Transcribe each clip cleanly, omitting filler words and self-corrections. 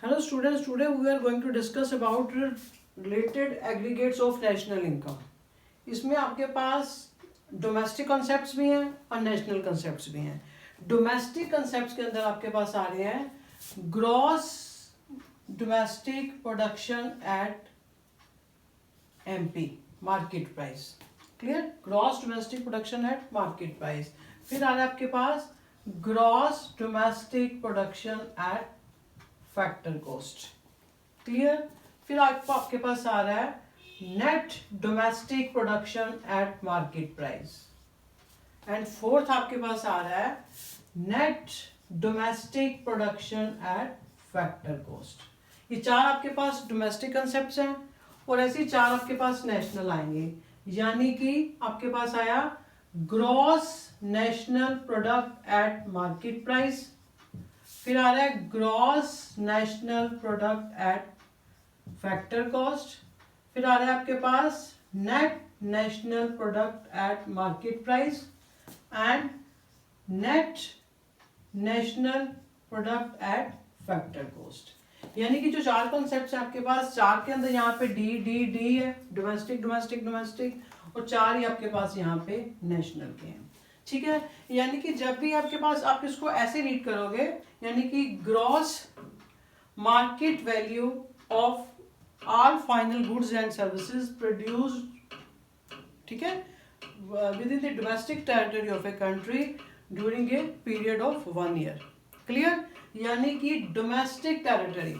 Hello students, today we are going to discuss about related aggregates of national income. इसमें आपके पास domestic concepts भी हैं और national concepts भी हैं. डोमेस्टिक कॉन्सेप्ट्स के अंदर आपके पास आ रहे हैं gross domestic production at MP market price. Clear? Gross domestic production at market price. फिर आ रहा है आपके पास gross domestic production at factor cost. Clear? फिर आपके पास आ रहा है net domestic production at market price. And fourth आपके पास आ रहा है net domestic production at factor cost. ये चार आपके पास डोमेस्टिक कंसेप्ट्स हैं और ऐसे चार आपके पास नेशनल आएंगे. यानी कि आपके पास आया gross national product at market price. फिर आ रहा है gross national product at factor cost. फिर आ रहा है आपके पास net national product at market price and net national product at factor cost. यानी कि जो चार कॉन्सेप्ट्स हैं आपके पास, चार के अंदर यहाँ पे डी डी डी है, डोमेस्टिक डोमेस्टिक डोमेस्टिक, और चार ही आपके पास यहाँ पे नेशनल के हैं. ठीक है? यानी कि जब भी आपके पास आप इसको ऐसे रीड करोगे, यानी कि gross market value of all final goods and services produced, ठीक है, with in the domestic territory of a country during a period of 1 year. Clear? यानी कि domestic territory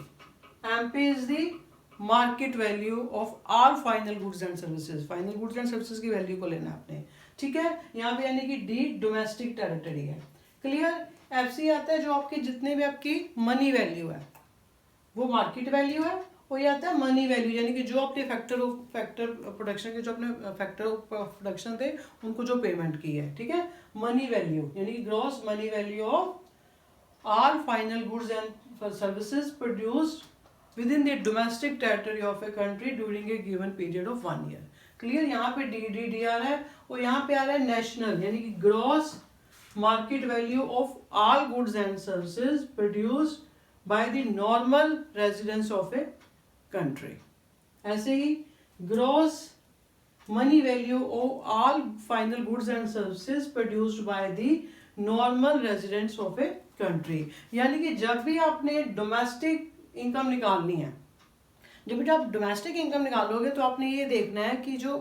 MP is the market value of all final goods and services. Final goods and services की value को लेना आपने. ठीक है? यहाँ पे यानी कि डी डोमेस्टिक टेरिटरी है. क्लियर? एफसी आता है जो आपकी जितने भी आपकी मनी वैल्यू है वो मार्केट वैल्यू है, और ये आता है मनी वैल्यू यानी कि जो अपने फैक्टर प्रोडक्शन के जो अपने फैक्टर ऑफ प्रोडक्शन थे उनको जो पेमेंट की है. ठीक है? मनी वैल्यू यानी कि gross money value of all final goods and services produced with in the domestic territory of a country during a given period of 1 year. Clear? यहाँ पे डी डी डी आ रहा है और यहाँ पे आ रहा है नेशनल यानी कि gross market value of all goods and services produced by the normal residence of a country. ऐसे ही gross money value of all final goods and services produced by the normal residents of a country. यानी कि जब भी आपने domestic income निकालनी है, जब भी आप डोमेस्टिक इनकम निकालोगे तो आपने ये देखना है कि जो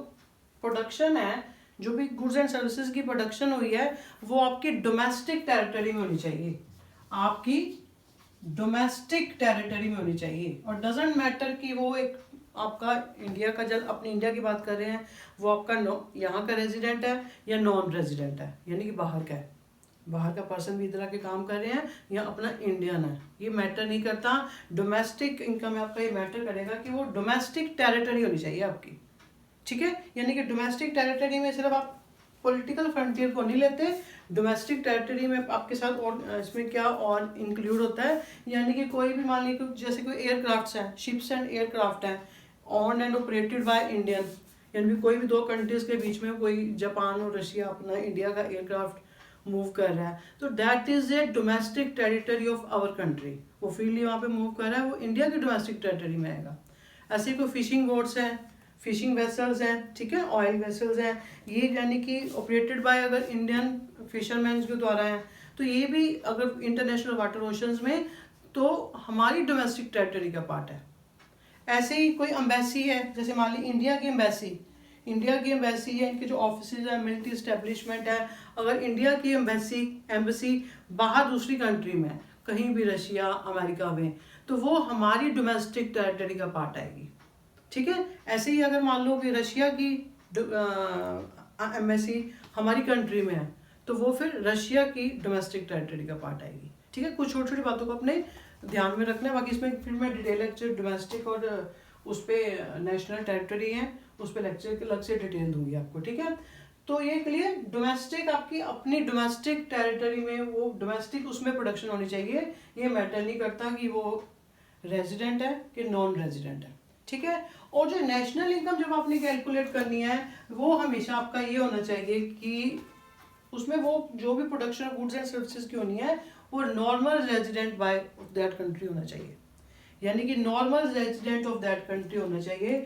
प्रोडक्शन है, जो भी गुड्स एंड सर्विसेज की प्रोडक्शन हुई है वो आपकी डोमेस्टिक टेरिटरी में होनी चाहिए. आपकी डोमेस्टिक टेरिटरी में होनी चाहिए. और डजेंट मैटर कि वो एक आपका इंडिया का, जब अपनी इंडिया की बात कर रहे हैं, वो आपका यहाँ का रेजिडेंट है या नॉन रेजिडेंट है, यानी कि बाहर का है, बाहर का पर्सन भी इधर आके काम कर रहे हैं या अपना इंडियन है, ये मैटर नहीं करता. डोमेस्टिक इनकम में आपका ये मैटर करेगा कि वो डोमेस्टिक टेरिटरी होनी चाहिए आपकी. ठीक है? यानी कि डोमेस्टिक टेरिटरी में सिर्फ आप पॉलिटिकल फ्रंटियर को नहीं लेते, डोमेस्टिक टेरिटरी में आपके साथ और इसमें क्या और इंक्लूड होता है, यानी कि कोई भी मान लीजिए जैसे कोई एयरक्राफ्ट्स हैं, शिप्स एंड एयरक्राफ्ट हैं on and operated by Indian, यानी कि कोई भी दो कंट्रीज के बीच में कोई जापान और रशिया अपना इंडिया का एयरक्राफ्ट मूव कर रहा है, तो that is a domestic territory of our country. वो फ्रीली वहाँ पे मूव कर रहा है, वो इंडिया की डोमेस्टिक टेरिटरी में आएगा. ऐसे कोई फिशिंग बोट्स हैं, फिशिंग वेसल्स हैं, ठीक है, ऑयल वेसल्स हैं, ये यानी कि ऑपरेटेड बाय अगर इंडियन फिशरमैन के द्वारा हैं, तो ये भी अगर इंटरनेशनल वाटर ओशंस में तो हमारी डोमेस्टिक टेरिटरी का पार्ट है. ऐसे ही कोई एम्बेसी है, जैसे मान ली इंडिया की एम्बेसी है, इनके जो ऑफिसेज है, मिलिट्री इस्टेब्लिशमेंट है, अगर इंडिया की एम्बेसी बाहर दूसरी कंट्री में है, कहीं भी रशिया अमेरिका में, तो वो हमारी डोमेस्टिक टेरिटरी का पार्ट आएगी. ठीक है? ऐसे ही अगर मान लो कि रशिया की एम्बेसी हमारी कंट्री में है, तो वो फिर रशिया की डोमेस्टिक टेरिटरी का पार्ट आएगी. ठीक है? कुछ छोटी छोटी बातों को अपने ध्यान में रखना है. बाकी इसमें फिर मैं डिटेल लेक्चर डोमेस्टिक और उस पर नेशनल टेरिटरी है उस पर लेक्चर अलग से डिटेल दूंगी आपको. ठीक है? तो ये क्लियर? डोमेस्टिक आपकी अपनी डोमेस्टिक टेरिटरी में वो डोमेस्टिक उसमें प्रोडक्शन होनी चाहिए. ये मैटर नहीं करता कि वो रेजिडेंट है कि नॉन रेजिडेंट है. ठीक है? और जो नेशनल इनकम जब आपने कैलकुलेट करनी है वो हमेशा आपका ये होना चाहिए कि उसमें वो जो भी production of goods and services की होनी है वो normal resident by that country होना चाहिए. यानी कि normal resident of that country होना चाहिए,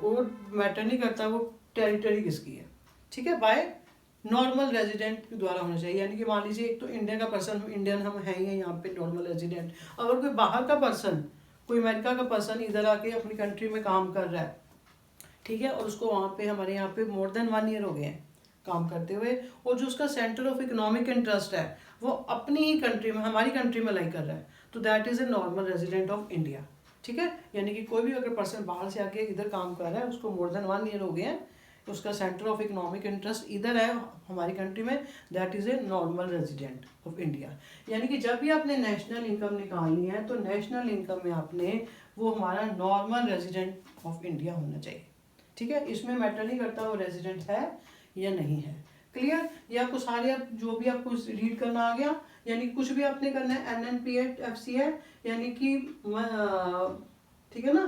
और मैटर नहीं करता वो टेरिटरी किसकी है, ठीक है, बाय नॉर्मल रेजिडेंट के द्वारा होना चाहिए। यानी कि मान लीजिए एक तो इंडिया का पर्सन, इंडियन हम हैं ही यहाँ पे नॉर्मल रेजिडेंट, अगर कोई बाहर का पर्सन, कोई अमेरिका का पर्सन इधर आके अपनी कंट्री में काम कर रहा है, ठीक है, और उसको वहाँ पे हमारे यहाँ पे मोर देन 1 ईयर हो गए हैं काम करते हुए, और जो उसका सेंटर ऑफ इकोनॉमिक इंटरेस्ट है वो अपनी ही कंट्री में, हमारी कंट्री में लाई कर रहा है, तो that is a normal resident of India, ठीक है। यानी कि कोई भी अगर पर्सन बाहर से आके इधर काम कर रहा है, उसको मोर देन 1 ईयर हो गए हैं, उसका सेंटर ऑफ इकोनॉमिक इंटरेस्ट इधर है हमारी कंट्री में, that is a normal resident of India. यानी कि जब भी आपने नेशनल इनकम निकालनी है तो नेशनल इनकम में आपने वो हमारा नॉर्मल रेजिडेंट ऑफ इंडिया होना चाहिए, ठीक है। इसमें मैटर नहीं करता वो रेजिडेंट है या नहीं है। क्लियर? ये आपको सारे, आप जो भी आपको रीड करना आ गया, यानी कुछ भी आपने करना है, NNPFC है, यानी कि ठीक है ना,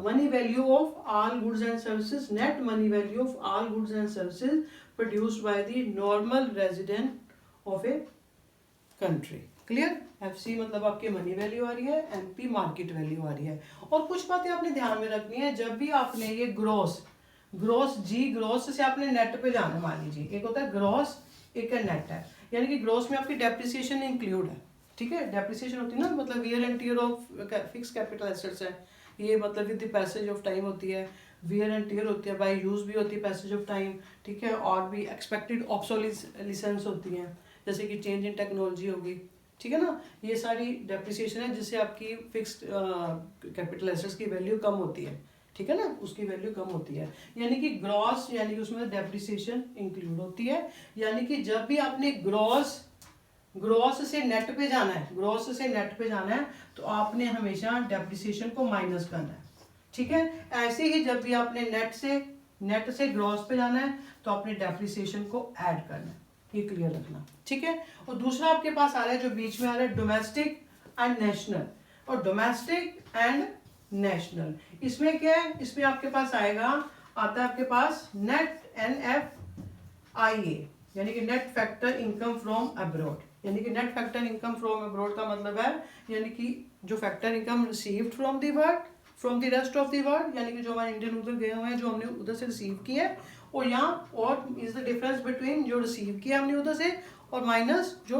money value of all goods and services, net money value of all goods and services produced by the normal resident of a country. Clear? FC मतलब आपके मनी वैल्यू आ रही है, MP मार्केट वैल्यू आ रही है। और कुछ बातें आपने ध्यान में रखनी है, जब भी आपने ये ग्रॉस ग्रॉस से आपने नेट पे जाना, मान लीजिए एक होता है ग्रॉस, एक है नेट है, यानी कि ग्रॉस में आपकी डेप्रिसिएशन इंक्लूड है, ठीक है। डेप्रिसिएशन होती है ना, मतलब wear and tear of fix capital assets है, ये मतलब with the passage of time होती है, वियर एंड टियर होती है, बाय यूज भी होती है पैसेज ऑफ टाइम, ठीक है, और भी एक्सपेक्टेड ऑब्सोलिसेंस होती है, जैसे कि चेंज इन टेक्नोलॉजी होगी, ठीक है ना, ये सारी डेप्रिसिएशन है जिससे आपकी फिक्स्ड कैपिटल एसेट्स की वैल्यू कम होती है, ठीक है ना, उसकी वैल्यू कम होती है। यानी कि ग्रॉस, यानी कि उसमें डेप्रिसिएशन इंक्लूड होती है। यानी कि जब भी आपने ग्रॉस से नेट पे जाना है, ग्रॉस से नेट पे जाना है, तो आपने हमेशा डेप्रिसिएशन को माइनस करना है, ठीक है। ऐसे ही जब भी आपने नेट से ग्रॉस पे जाना है, तो आपने डेप्रिसिएशन को ऐड करना है, ये क्लियर रखना, ठीक है। और दूसरा आपके पास आ रहा है, जो बीच में आ रहा है, डोमेस्टिक एंड नेशनल। और डोमेस्टिक एंड नेशनल, इसमें क्या है, इसमें आपके पास आता है आपके पास नेट NFIA, यानी कि net factor income from abroad. यानी कि net factor income from abroad का मतलब है, यानी कि जो factor income received from the rest of the world, यानी कि जो हमारे इंडियन उधर गए हुए हैं, जो हमने उधर से रिसीव किया है, और यहाँ और इज द डिफरेंस बिटवीन जो रिसीव किया हमने उधर से और माइनस जो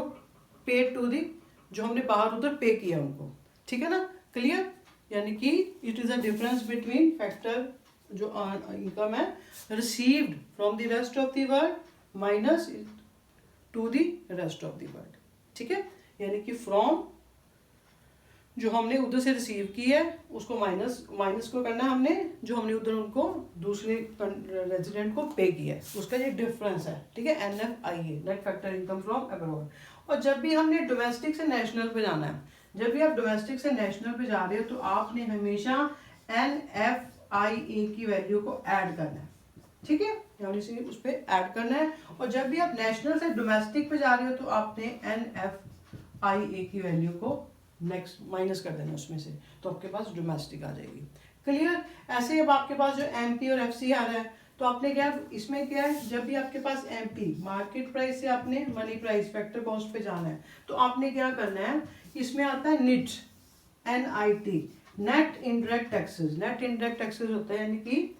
पेड टू दी, जो हमने बाहर उधर पे किया उनको, ठीक है ना। क्लियर? यानी कि it is a difference between factor जो इनकम है received from the rest of the world minus two the rest of the world, ठीक है। यानी कि फ्रॉम जो हमने उधर से रिसीव की है उसको माइनस को करना है हमने, जो हमने उधर उनको दूसरे रेजिडेंट को पे किया है, उसका ये डिफरेंस है, ठीक है। NFIA, net factor income from abroad. और जब भी हमने डोमेस्टिक से नेशनल पे जाना है, जब भी आप डोमेस्टिक से नेशनल पे जा रहे हो, तो आपने हमेशा NFIA की वैल्यू को ऐड करना है, ठीक है, यानी से उस पर ऐड करना है। और जब भी आप नेशनल से डोमेस्टिक पे जा रहे हो, तो आपने NFIA की वैल्यू को नेक्स्ट माइनस कर देना उसमें से, तो आपके पास डोमेस्टिक आ जाएगी। क्लियर? ऐसे अब आपके पास जो MP और FC आ रहा है, तो आपने क्या, इसमें क्या है, जब भी आपके पास MP मार्केट प्राइस से आपने मनी प्राइस फैक्टर कॉस्ट पे जाना है, तो आपने क्या करना है, इसमें आता है NIT, net indirect taxes. Net indirect taxes होता है, यानी कि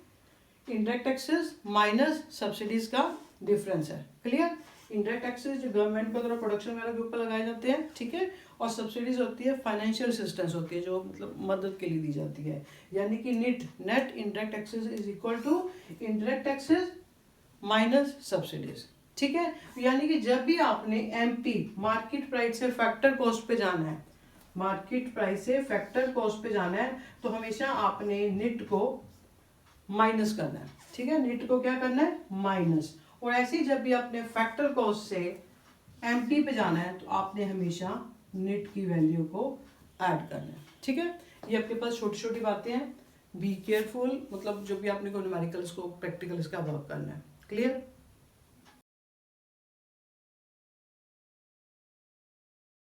इनडायरेक्ट टैक्सेस माइनस सब्सिडीज का डिफरेंस है। क्लियर? इनडायरेक्ट टैक्सेस जो गवर्नमेंट को प्रोडक्शन वगैरह के ऊपर लगाए जाते हैं, ठीक है, और सब्सिडीज होती है फाइनेंशियल असिस्टेंस होती है, जो मतलब मदद के लिए दी जाती है। यानी कि net indirect taxes is equal to indirect taxes minus subsidies, ठीक है। यानी कि जब भी आपने MP मार्केट प्राइस से फैक्टर कॉस्ट पे जाना है, मार्केट प्राइस से फैक्टर कॉस्ट पे जाना है, तो हमेशा आपने निट को माइनस करना है, ठीक है, निट को क्या करना है, माइनस। और ऐसे ही जब भी आपने फैक्टर कॉस्ट से MP पे जाना है, तो आपने हमेशा निट की वैल्यू को ऐड करना है, ठीक है। ये आपके पास छोटी छोटी बातें हैं, बी केयरफुल, मतलब जो भी आपने को न्यूमेरिकल्स को प्रैक्टिकल इसका वर्क करना है। क्लियर?